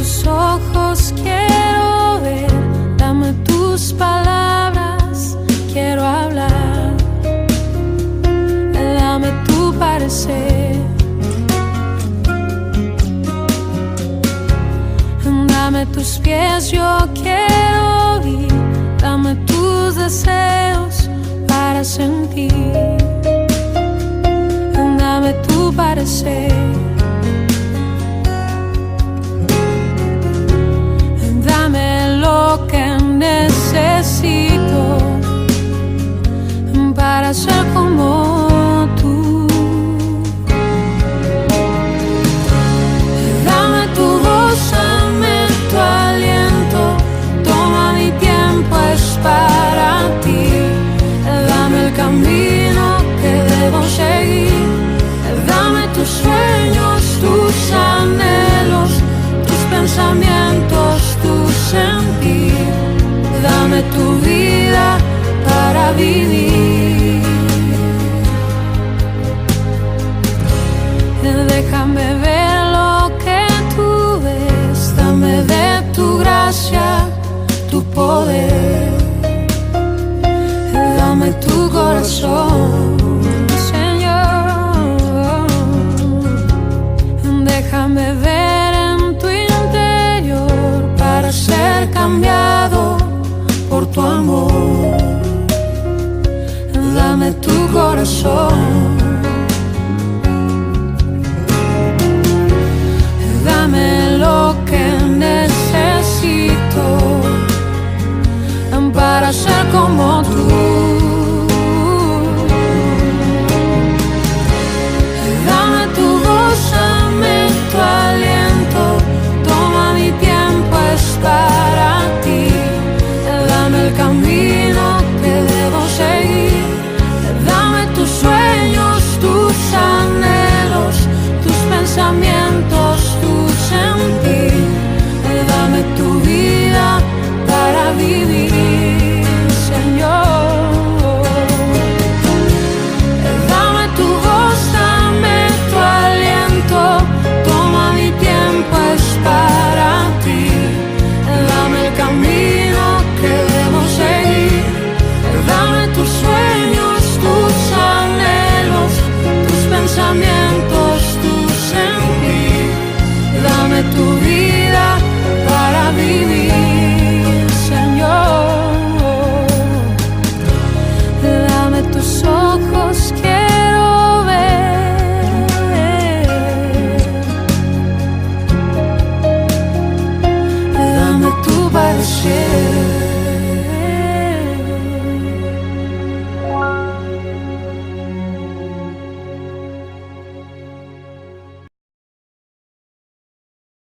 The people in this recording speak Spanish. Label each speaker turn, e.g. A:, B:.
A: tus ojos quiero ver, dame tus palabras, quiero hablar. Dame tu parecer, dame tus pies, yo quiero ir, dame tus deseos para sentir. Dame tu parecer, dame lo que necesito para ser como tú. Dame tu voz, dame tu aliento, toma mi tiempo, es para ti. Dame el camino que debo seguir, dame tus sueños, tus anhelos, tus pensamientos, tu sentir. Dame tu vida para vivir. Déjame ver lo que tú ves, dame de tu gracia, tu poder. Dame tu corazón, Señor. Déjame ver en tu interior para ser cambiado por tu amor. Dame tu corazón.